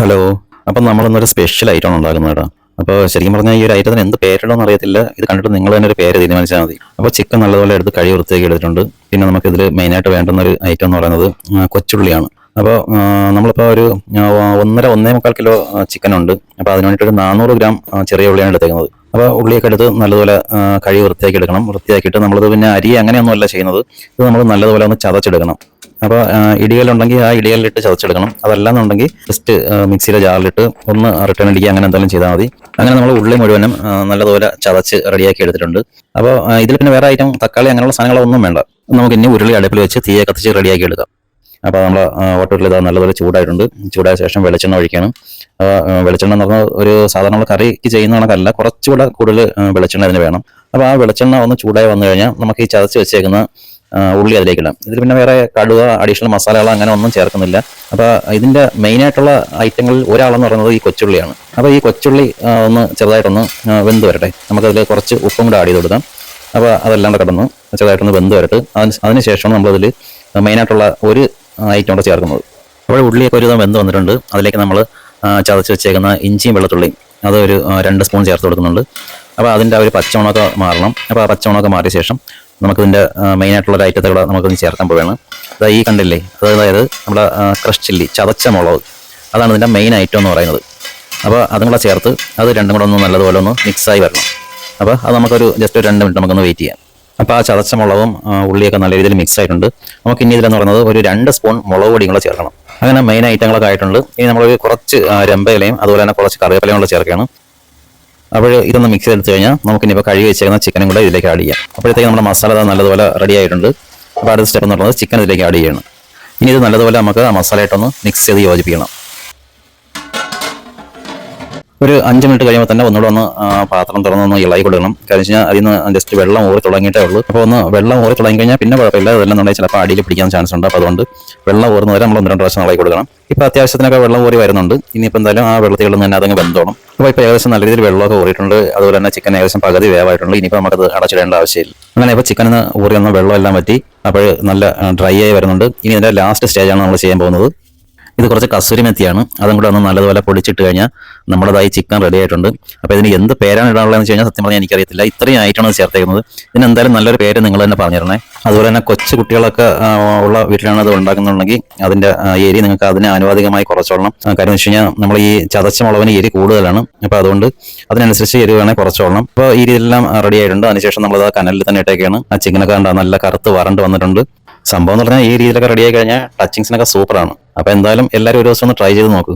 Hello. അപ്പം നമ്മളിന്നൊരു special item ഉണ്ടാക്കുന്നത് കേട്ടോ. അപ്പോൾ ശരിക്കും പറഞ്ഞാൽ ഈ ഒരു ഐറ്റത്തിന് എന്ത് പേരിടണമെന്ന് അറിയത്തില്ല. ഇത് കണ്ടിട്ട് നിങ്ങൾ തന്നെ ഒരു പേര് തീരുമാനിച്ചാൽ മതി. അപ്പോൾ ചിക്കൻ നല്ലപോലെ എടുത്ത് കഴുകി വൃത്തിയാക്കി എടുത്തിട്ടുണ്ട്. പിന്നെ നമുക്കിതിൽ മെയിനായിട്ട് വേണ്ടുന്ന ഒരു ഐറ്റം എന്ന് പറയുന്നത് കൊച്ചുള്ളിയാണ്. അപ്പോൾ നമ്മളിപ്പോൾ ഒരു 1.5 കിലോ ചിക്കൻ ഉണ്ട്. അപ്പോൾ അതിന് വേണ്ടിയിട്ട് ഒരു 400 ഗ്രാം ചെറിയ ഉള്ളിയാണ് എടുത്തേക്കുന്നത്. അപ്പോൾ ഉള്ളിയൊക്കെ എടുത്ത് നല്ലപോലെ കഴുകി വൃത്തിയാക്കി എടുക്കണം. വൃത്തിയാക്കിയിട്ട് നമ്മളിത് പിന്നെ അരി അങ്ങനെയൊന്നുമല്ല ചെയ്യുന്നത്. ഇത് നമ്മൾ നല്ലതുപോലെ ഒന്ന് ചതച്ചെടുക്കണം. അപ്പോൾ ഇടികല്ലുണ്ടെങ്കിൽ ആ ഇടികല്ലിട്ട് ചതച്ചെടുക്കണം. അതല്ലാന്നുണ്ടെങ്കിൽ ജസ്റ്റ് മിക്സിയിലെ ജാറിലിട്ട് ഒന്ന് റിട്ടേൺ അടിക്കുക, അങ്ങനെ എന്തെങ്കിലും ചെയ്താൽ മതി. അങ്ങനെ നമ്മൾ ഉള്ളി മുഴുവനും നല്ലതുപോലെ ചതച്ച് റെഡിയാക്കി എടുത്തിട്ടുണ്ട്. അപ്പോൾ ഇതിൽ പിന്നെ വേറെ ഐറ്റം തക്കാളി അങ്ങനെയുള്ള സാധനങ്ങളൊന്നും വേണ്ട. നമുക്ക് ഇനി ഉരുളി അടുപ്പിൽ വെച്ച് തീയെ കത്തിച്ച് റെഡിയാക്കി എടുക്കാം. അപ്പോൾ നമ്മൾ ഓട്ടോട്ടിൽ ഇതാ നല്ലപോലെ ചൂടായിട്ടുണ്ട്. ചൂടായ ശേഷം വെളിച്ചെണ്ണ ഒഴിക്കണം. വെളിച്ചെണ്ണ എന്ന് പറഞ്ഞാൽ ഒരു സാധാരണ നമ്മൾ കറിക്ക് ചെയ്യുന്ന കണക്കല്ല, കുറച്ചുകൂടെ കൂടുതൽ വെളിച്ചെണ്ണ അതിന് വേണം. അപ്പോൾ ആ വെളിച്ചെണ്ണ ഒന്ന് ചൂടായി വന്നു കഴിഞ്ഞാൽ നമുക്ക് ഈ ചതച്ച് വെച്ചേക്കുന്ന ഉള്ളി അതിലേക്ക് ഇടാം. ഇതിൽ പിന്നെ വേറെ കടുവ അഡീഷണൽ മസാലകൾ അങ്ങനെ ഒന്നും ചേർക്കുന്നില്ല. അപ്പോൾ ഇതിൻ്റെ മെയിനായിട്ടുള്ള ഐറ്റങ്ങളിൽ ഒരാളെന്ന് പറയുന്നത് ഈ കൊച്ചുള്ളിയാണ്. അപ്പോൾ ഈ കൊച്ചുള്ളി ഒന്ന് ചെറുതായിട്ടൊന്ന് വെന്ത് വരട്ടെ. നമുക്കതിൽ കുറച്ച് ഉപ്പും കൂടെ ആഡ് ചെയ്ത് കൊടുക്കാം. അപ്പോൾ അതെല്ലാം കൂടെ കിടന്ന് ചെറുതായിട്ടൊന്ന് വെന്ത് വരട്ടെ. അതിനുശേഷമാണ് നമ്മളതിൽ മെയിനായിട്ടുള്ള ഒരു ഐറ്റം കൂടെ ചേർക്കുന്നത്. അപ്പോൾ ഉള്ളിയൊക്കെ ഒരു വിധം വെന്ത് വന്നിട്ടുണ്ട്. അതിലേക്ക് നമ്മൾ ചതച്ച് വെച്ചേക്കുന്ന ഇഞ്ചിയും വെളുത്തുള്ളിയും അത് ഒരു 2 സ്പൂൺ ചേർത്ത് കൊടുക്കുന്നുണ്ട്. അപ്പോൾ അതിൻ്റെ ഒരു പച്ചമുളകൊക്കെ മാറണം. അപ്പോൾ ആ പച്ചമുളകൊക്കെ മാറിയ ശേഷം നമുക്കിതിൻ്റെ മെയിനായിട്ടുള്ള ഒരു ഐറ്റത്തെ കൂടെ നമുക്കിത് ചേർക്കാൻ പോവുകയാണ്. അതായത് ഈ കണ്ടില്ലേ, അതായത് നമ്മുടെ ക്രഷ് ചില്ലി, ചതച്ച മുളക്, അതാണ് ഇതിൻ്റെ മെയിൻ ഐറ്റം എന്ന് പറയുന്നത്. അപ്പോൾ അതും കൂടെ ചേർത്ത് അത് രണ്ടും കൂടെ ഒന്ന് നല്ലതുപോലെ ഒന്ന് മിക്സായി വരണം. അപ്പോൾ അത് നമുക്കൊരു ജസ്റ്റ് ഒരു 2 മിനിറ്റ് നമുക്കൊന്ന് വെയിറ്റ് ചെയ്യാം. അപ്പോൾ ആ ചതച്ച മുളകും ഉള്ളിയൊക്കെ നല്ല രീതിയിൽ മിക്സ് ആയിട്ടുണ്ട്. നമുക്ക് ഇനി ഇതിലെന്ന് പറയുന്നത് ഒരു 2 സ്പൂൺ മുളക് പൊടിയും കൂടെ ചേർക്കണം. അങ്ങനെ മെയിൻ ഐറ്റങ്ങളൊക്കെ ആയിട്ടുണ്ട്. ഇനി നമ്മളൊരു കുറച്ച് രമ്പയിലയും അതുപോലെ തന്നെ കുറച്ച് കറിവേപ്പിലയും കൂടെ ചേർക്കുകയാണ്. അപ്പോൾ ഇതൊന്ന് മിക്സ് ചെയ്തെടുത്ത് കഴിഞ്ഞാൽ നമുക്കിനിപ്പോൾ കഴുകി വെച്ചേക്കുന്ന ചിക്കനും കൂടെ ഇതിലേക്ക് ആഡ് ചെയ്യാം. അപ്പോഴത്തേക്ക് നമ്മുടെ മസാല നല്ലതുപോലെ റെഡി ആയിട്ടുണ്ട്. അപ്പോൾ അടുത്ത സ്റ്റെപ്പ് എന്ന് പറയുന്നത് ചിക്കൻ ഇതിലേക്ക് ആഡ് ചെയ്യണം. ഇനി ഇത് നല്ലതുപോലെ നമുക്ക് ആ മസാലയായിട്ടൊന്ന് മിക്സ് ചെയ്ത് യോജിപ്പിക്കണം. ഒരു 5 മിനിറ്റ് കഴിയുമ്പോൾ തന്നെ ഒന്നുകൂടെ ഒന്ന് പാത്രം തുറന്നൊന്ന് ഇളകി കൊടുക്കണം. കാരണം വെച്ച് കഴിഞ്ഞാൽ അതിൽ നിന്ന് ജസ്റ്റ് വെള്ളം ഊറി തുടങ്ങിയിട്ടേ ഉള്ളൂ. അപ്പോൾ ഒന്ന് വെള്ളം ഊറി തുടങ്ങി കഴിഞ്ഞാൽ പിന്നെ കുഴപ്പമില്ല. അതെല്ലാം എന്നുണ്ടെങ്കിൽ ചിലപ്പോൾ അടിയിൽ പിടിക്കാൻ ചാൻസ് ഉണ്ട്. അപ്പോൾ അതുകൊണ്ട് വെള്ളം ഊറുന്ന വരെ നമ്മൾ 1-2 പ്രാവശ്യം ഇളകി കൊടുക്കണം. ഇപ്പോൾ അത്യാവശ്യത്തിനൊക്കെ വെള്ളം ഊറി വരുന്നുണ്ട്. ഇനിയിപ്പോൾ എന്തായാലും ആ വെള്ളത്തിൽ തന്നെ അതങ്ങ് വെന്തോണം. അപ്പോൾ ഇപ്പോൾ ഏകദേശം നല്ല രീതിയിൽ വെള്ളമൊക്കെ ഊറിയിട്ടുണ്ട്. അതുപോലെ തന്നെ ചിക്കൻ ഏകദേശം പകുതി വേവായിട്ടുണ്ട്. ഇനിയിപ്പോൾ നമുക്കത് അടച്ചിടേണ്ട ആവശ്യമില്ല. അങ്ങനെ ഇപ്പോൾ ചിക്കനിന്ന് ഊറിയൊന്ന് വെള്ളമെല്ലാം പറ്റി അപ്പോൾ നല്ല ഡ്രൈ ആയി വരുന്നുണ്ട്. ഇനി ഇതിൻ്റെ ലാസ്റ്റ് സ്റ്റേജാണ് നമ്മൾ ചെയ്യാൻ പോകുന്നത്. ഇത് കുറച്ച് കസൂരി മെത്തിയാണ്. അതും കൂടെ ഒന്ന് നല്ലതുപോലെ പൊടിച്ചിട്ട് കഴിഞ്ഞാൽ നമ്മുടേതായി ചിക്കൻ റെഡി ആയിട്ടുണ്ട്. അപ്പോൾ ഇതിന് എന്ത് പേരാണ് ഇടാനുള്ളതെന്ന് വെച്ച് കഴിഞ്ഞാൽ സത്യം പറഞ്ഞാൽ എനിക്കറിയത്തില്ല. ഇത്രയും ആയിട്ടാണ് ചേർത്തേക്കുന്നത്. ഇതിന് എന്തായാലും നല്ലൊരു പേര് നിങ്ങൾ തന്നെ പറഞ്ഞു തരണേ. അതുപോലെ തന്നെ കൊച്ചു കുട്ടികളൊക്കെ ഉള്ള വീട്ടിലാണ് അത് ഉണ്ടാക്കുന്നുണ്ടെങ്കിൽ അതിൻ്റെ എരി നിങ്ങൾക്ക് അതിന് ആനുപാതികമായി കുറച്ചോളണം. കാര്യം വെച്ച് കഴിഞ്ഞാൽ നമ്മൾ ഈ ചതച്ച മുളകിന് എരി കൂടുതലാണ്. അപ്പോൾ അതുകൊണ്ട് അതിനനുസരിച്ച് എരി വേണേൽ കുറച്ചോളണം. അപ്പോൾ ഈ രീതിയിലെല്ലാം റെഡി ആയിട്ടുണ്ട്. അതിനുശേഷം നമ്മളത് കനലിൽ തന്നെ ഇട്ടേക്കാണ്. ആ ചിക്കനൊക്കെ കണ്ട നല്ല കറുത്ത് വരണ്ട് വന്നിട്ടുണ്ട്. സംഭവം എന്ന് പറഞ്ഞാൽ ഈ രീതിയിലൊക്കെ റെഡിയായി കഴിഞ്ഞാൽ ടച്ചിങ്സിനൊക്കെ സൂപ്പറാണ്. അപ്പോൾ എന്തായാലും എല്ലാവരും ഒരു ദിവസം ഒന്ന് ട്രൈ ചെയ്ത് നോക്കുക.